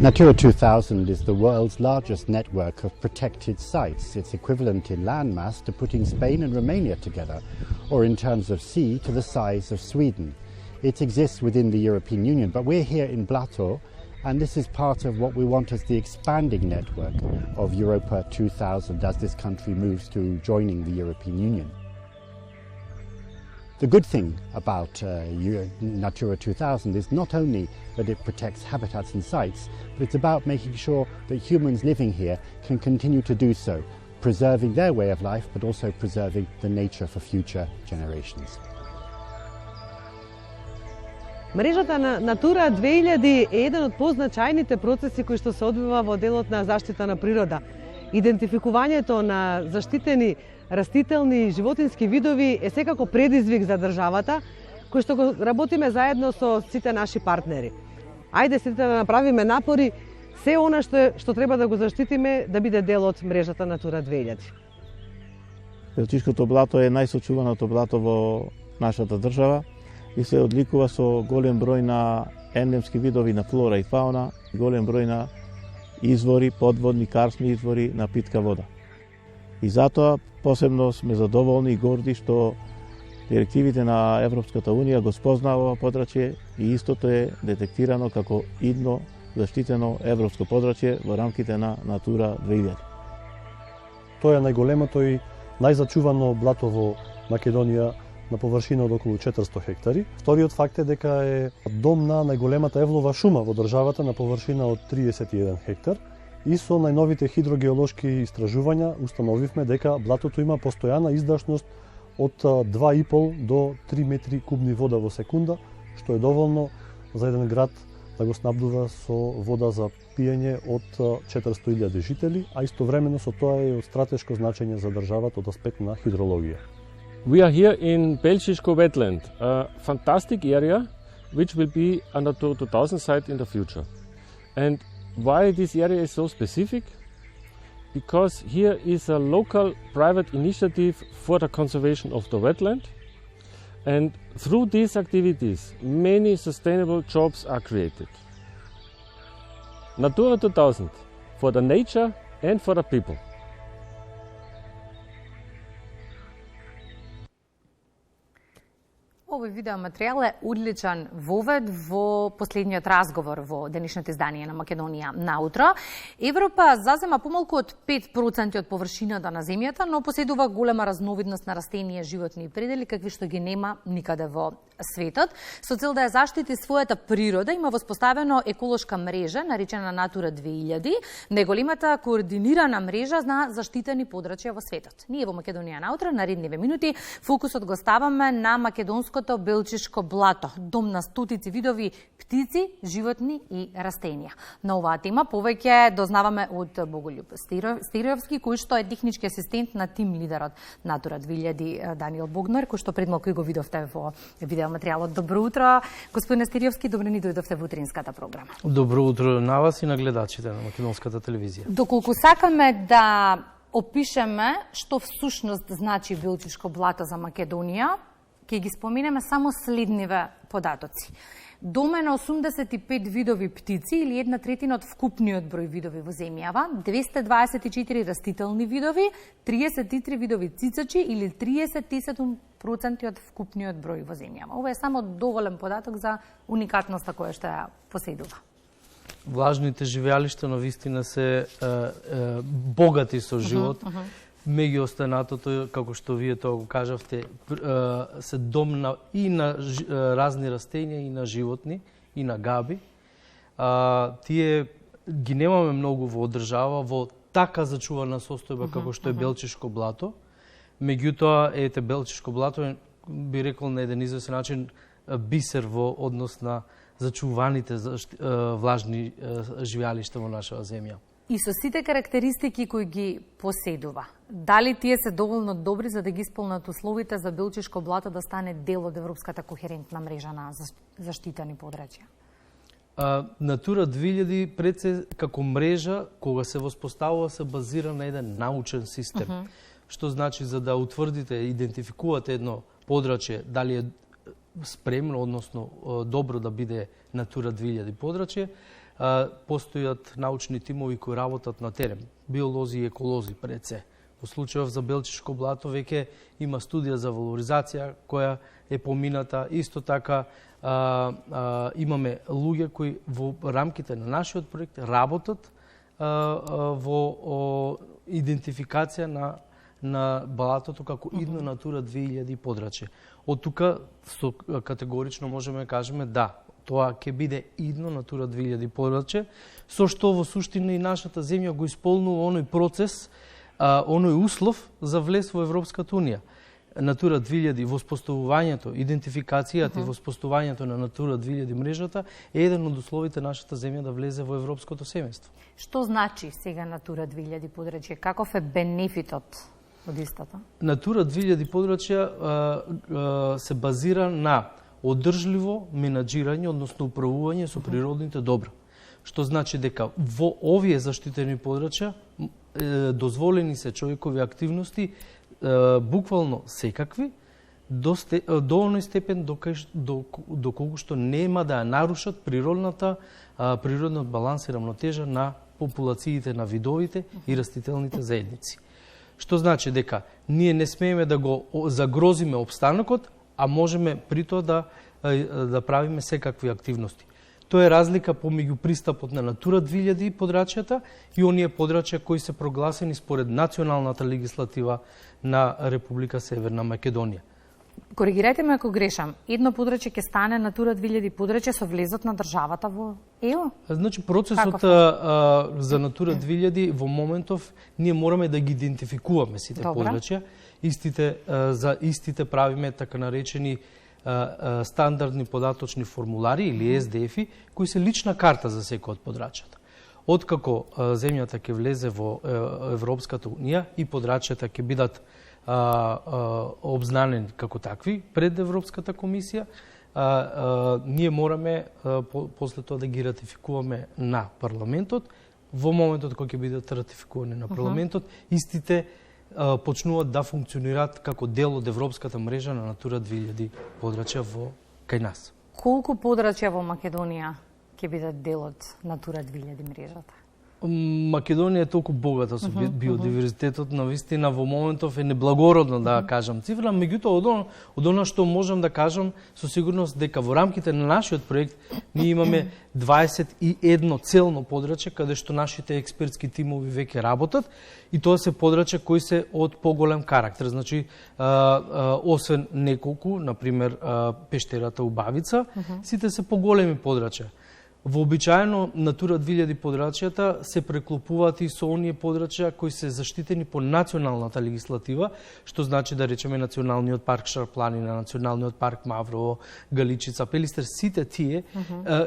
Natura 2000 is the world's largest network of protected sites. It's equivalent in landmass to putting Spain and Romania together, or in terms of sea to the size of Sweden. It exists within the European Union, but we're here in Blato, and this is part of what we want as the expanding network of Europa 2000 as this country moves to joining the European Union. The good thing about Natura 2000 is not only that it protects habitats and sites, but it's about making sure that humans living here can continue to do so, preserving their way of life, but also preserving the nature for future generations. Мрежата на Натура 2000 е еден од позначајните процеси кои што се одвива во делот на заштита на природа. Идентификувањето на заштитени растителни и животински видови е секако предизвик за државата, кој што го работиме заедно со сите наши партнери. Ајде сите да направиме напори, се она што треба да го заштитиме да биде дел од мрежата Натура 2000. Белчишкото блато е најсочуваното блато во нашата држава и се одликува со голем број на ендемски видови на флора и фауна, голем број на извори, подводни карстни извори на питка вода. И затоа посебно сме задоволни и горди што директивите на Европската Унија го спознава ова подрачје и истото е детектирано како идно заштитено европско подрачје во рамките на Натура 2000. Тоа е најголемото и најзачувано блато во Македонија на површина од околу 400 хектари. Вториот факт е дека е дом на најголемата евлова шума во државата на површина од 31 хектар. И со најновите хидрогеолошки истражувања установивме дека блатото има постојана издашност од 2,5 до 3 метри кубни вода во секунда, што е доволно за еден град да го снабдува со вода за пиење од 400.000 жители, а истовремено со тоа е од стратешко значење за државата од аспект на хидрологија. We are here in Belčiško wetland, a fantastic area which will be a Natura 2000 site in the future. And why this area is so specific? Because here is a local private initiative for the conservation of the wetland, and through these activities many sustainable jobs are created. Natura 2000 for the nature and for the people. Овој видеоматеријал е одличен вовед во последниот разговор во денешното издание на Македонија наутро. Европа зазема помалку од 5% од површината на земјата, но поседува голема разновидност на растенија, животни и предели, какви што ги нема никаде во светот. Со цел да ја заштити својата природа, има воспоставено еколошка мрежа, наречена Натура 2000, најголемата координирана мрежа на заштитени подрачја во светот. Ние во Македонија наутро, наредниве минути, фокусот го ставаме на македонското Белчишко блато, дом на стотици видови птици, животни и растенија. На оваа тема повеќе дознаваме од Боголюб Стироевски, кој што е технички асистент на тим лидерот Натура 2000 Даниел Богнар, кој што пред малку го видовте во видеоматеријалот. Добро утро, господине Стироевски, добро ни дојдовте во утринската програма. Добро утро на вас и на гледачите на македонската телевизија. Доколку сакаме да опишеме што всушност значи Белчишко блато за Македонија, ќе ги споменеме само следниве податоци. Дом е на 85 видови птици или 1/3 од вкупниот број видови во земјава, 224 растителни видови, 33 видови цицачи или 37% од вкупниот број во земјава. Ова е само доволен податок за уникатноста која што ја поседува. Влажните живеалишта на вистина се богати со живот. Меѓу останатото, како што вие тоа го кажавте, се дом и на разни растенија, и на животни, и на габи. Тие ги немаме многу во држава, во така зачувана состојба како што е Белчишко блато. Меѓутоа, ете, Белчишко блато би рекол на еден известен начин бисер во однос на зачуваните влажни живеалишта во нашава земја. И со сите карактеристики кои ги поседува, дали тие се доволно добри за да ги исполнат условите за Белчишко блато да стане дел од Европската кохерентна мрежа на заштитени подрачја? Натура 2000 пред се како мрежа, кога се воспоставува, се базира на еден научен систем. Што значи, за да утврдите, идентификувате едно подрачје, дали е спремно, односно добро да биде Натура 2000 подрачје, постојат научни тимови кои работат на терен, биолози и еколози пред се. Во случајов за Белчишко блато веќе има студија за валоризација која е помината. Исто така имаме луѓе кои во рамките на нашиот проект работат во идентификација на блатото како идно Натура 2000 подрачје. Од тука категорично можеме да кажеме да, тоа ќе биде идно Натура 2000 подрачје, со што во суштина и нашата земја го исполнува оној процес, оној услов за влез во Европската унија. Натура 2000, воспоставувањето, идентификацијата и воспоставувањето на Натура 2000 мрежата е еден од условите нашата земја да влезе во европското семејство. Што значи сега Натура 2000 подрачје? Каков е бенефитот од истата? Натура 2000 подрачја се базира на одржливо менаџирање, односно управување со природните добра. Што значи дека во овие заштитени подрачја дозволени се човекови активности буквално секакви до оној степен доколку што нема да ја нарушат природниот баланс и рамнотежа на популациите на видовите и растителните заедници. Што значи дека ние не смееме да го загрозиме опстанокот, а можеме при тоа да правиме секакви активности. Тоа е разлика помеѓу пристапот на Натура 2000 подрачјата и оние подрачја кои се прогласени според националната легислатива на Република Северна Македонија. Коригирајте ме ако грешам. Едно подрачје ќе стане Натура 2000 подрачје со влезот на државата во ЕУ? Значи процесот за Натура 2000 во моментов ние мораме да ги идентификуваме сите подрачја. За истите правиме така наречени стандардни податочни формулари или SDF-и, кои се лична карта за секој од подрачјата. Откако земјата ќе влезе во Европската унија и подрачјата ќе бидат обзнанени како такви пред Европската комисија, ние мораме после тоа да ги ратификуваме на парламентот. Во моментот кога ќе бидат ратификувани на парламентот, истите почнуваат да функционираат како дел од европската мрежа на Натура 2000 подрачја кај нас. Колку подрачја во Македонија ќе бидат дел од Натура 2000 мрежата? Македонија е толку богата со биодиверзитетот, навистина во моментов е неблагородно да кажам цифра, меѓутоа од она што можам да кажам со сигурност дека во рамките на нашиот проект ние имаме 21 целно подрачје каде што нашите експертски тимови веќе работат и тоа се подрачја кои се од поголем карактер. Значи, освен неколку, например пештерата Убавица, сите се поголеми подрачја. Вообичаено Натура 2000 подрачјата се преклопуваат и со оние подрачја кои се заштитени по националната легислатива, што значи да речеме Националниот парк Шарпланина, Националниот парк Маврово, Галичица, Пелистер, сите тие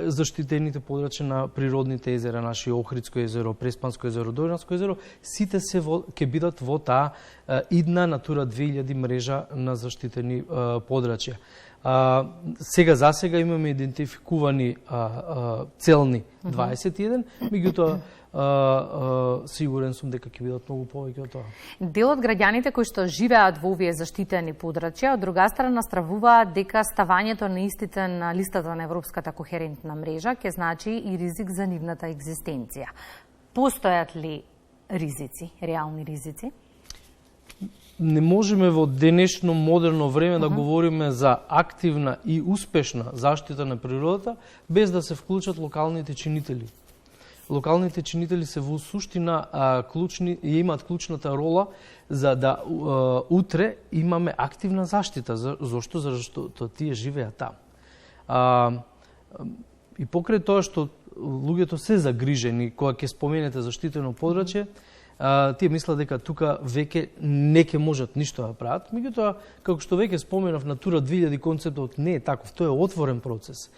заштитените подрачја на природните езера, наши Охридско езеро, Преспанско езеро, Дојранско езеро, сите се ќе бидат во таа идна Натура 2000 мрежа на заштитени подрачја. Сега имаме идентификувани целни 21, меѓутоа сигурен сум дека ќе бидат многу повеќе од тоа. Дел од граѓаните кои што живеат во овие заштитени подрачја, од друга страна стравуваат дека ставањето на истите на листата на Европската кохерентна мрежа ќе значи и ризик за нивната екзистенција. Постојат ли ризици, реални ризици? Не можеме во денешно модерно време да говориме за активна и успешна заштита на природата без да се вклучат локалните чинители. Локалните чинители се во суштина клучни и имаат клучната рола за да утре имаме активна заштита. Зошто? Зашто тие живеат таму. И покрај тоа што луѓето се загрижени кога ќе споменете заштитено подрачје, тие мислат дека тука веќе не ќе можат ништо да прават. Меѓутоа, како што веќе споменав, Натура 2000 концептот не е таков, тоа е отворен процес.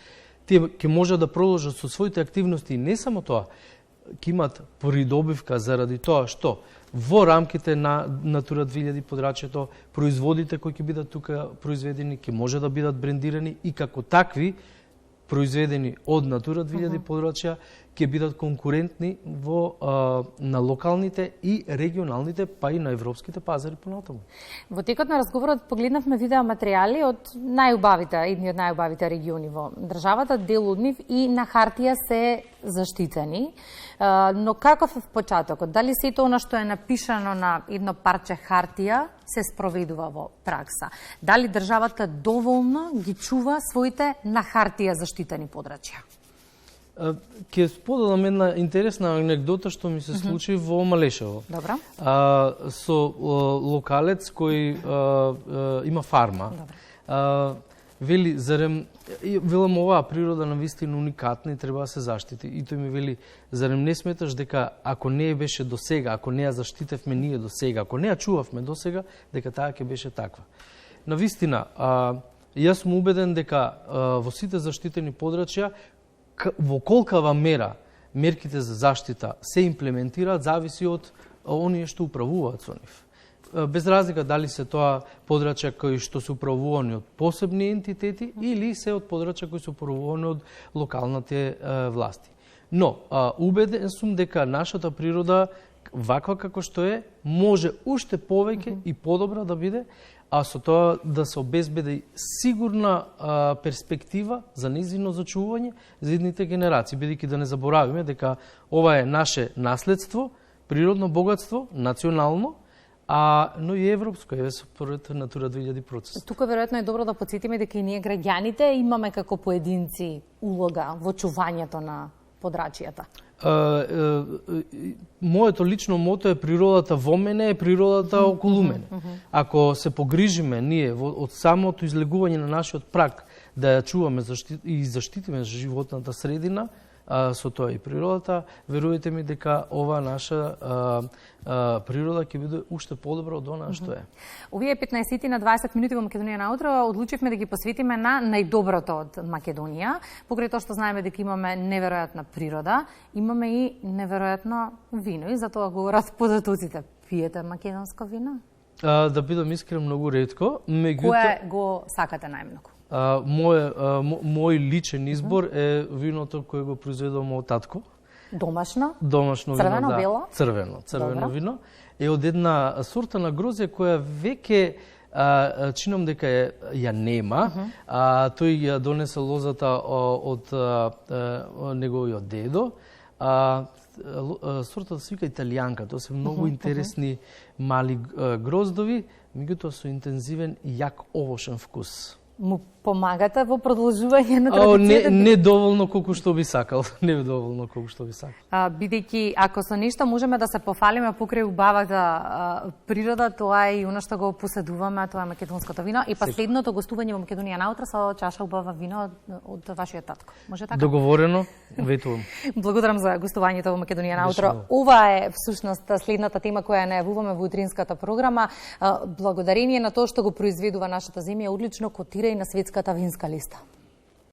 Тие ќе можат да продолжат со своите активности и не само тоа, ќе имат придобивка заради тоа што во рамките на Натура 2000 подрачјето производите кои ќе бидат тука произведени ќе може да бидат брендирани и како такви произведени од Натура 2000 подрачја ќе бидат конкурентни на локалните и регионалните, па и на европските пазари понатаму. Во текот на разговорот погледнавме видеоматеријали од едни од најубавите региони во државата, дел од нив и на хартија се заштитени. Но каков е почетокот? Дали сето она што е напишано на едно парче хартија се спроведува во пракса? Дали државата доволно ги чува своите на хартија заштитени подрачја? Ќе споделам една интересна анекдота што ми се случи во Малешево. Добро. Со локалец кој има фарма. Вели, велам оваа природа на вистина уникатна и треба да се заштити. И тој ми вели, зарем не сметаш дека ако не ја беше до сега, ако не ја заштитевме ние до сега, ако не ја чувавме до сега, дека таа ќе беше таква. На вистина, јас сум убеден дека во сите заштитени подрачја во колкава мера мерките за заштита се имплементираат зависи од оние што управуваат со нив. Без разлика дали се тоа подрачја кои што се управувани од посебни ентитети или се од подрачја кои се управувани од локалните власти. Но убеден сум дека нашата природа ваква како што е може уште повеќе и подобра да биде, а со тоа да се обезбеди сигурна перспектива за нејзино зачување за идните генерации, бидејќи да не заборавиме дека ова е наше наследство, природно богатство, национално, но и европско, според Натура 2000 процес. Тука веројатно е добро да подсетиме дека и ние граѓаните имаме како поединци улога во чувањето на подрачјата. Моето лично мото е природата во мене, е природата околу мене. Ако се погрижиме ние од самото излегување на нашиот праг да ја чуваме и заштитиме животната средина, со тоа и природата, верувајте ми дека ова наша природа ќе биде уште подобра од она што е. Овие 15 на 20 минути во Македонија наутро одлучивме да ги посветиме на најдоброто од Македонија. Покрај тоа што знаеме дека имаме неверојатна природа, имаме и неверојатно вино и затоа говорат податоците. Пиете македонско вино? Да бидам искрен, многу ретко. Кое го сакате најмногу? Мој личен избор е виното кое го произведувам од татко. Домашно? Домашно вино, да. Бело? Црвено вино. Е од една сорта на грозје која веќе чинам дека ја нема. Тој ја донесе лозата од неговиот дедо. Сортата се вика италијанка. Тоа се многу интересни мали гроздови, меѓутоа со интензивен и јак овошен вкус. Му помагате во продолжување на традицијата? Не доволно колку што би сакал. Не доволно колку што би сакал. Бидејќи ако со нешто можеме да се пофалиме покрај убавата природа, тоа е и она што го поседуваме, тоа е македонското вино. И последното гостување во Македонија наутро со чаша убава вино од вашиот татко. Може така? Договорено, ветувам. Благодарам за гостувањето во Македонија наутро. Ова е всушност следната тема која најавуваме во утринската програма. Благодарение на тоа што го произведува нашата земја, одлично котира и на светската винска листа.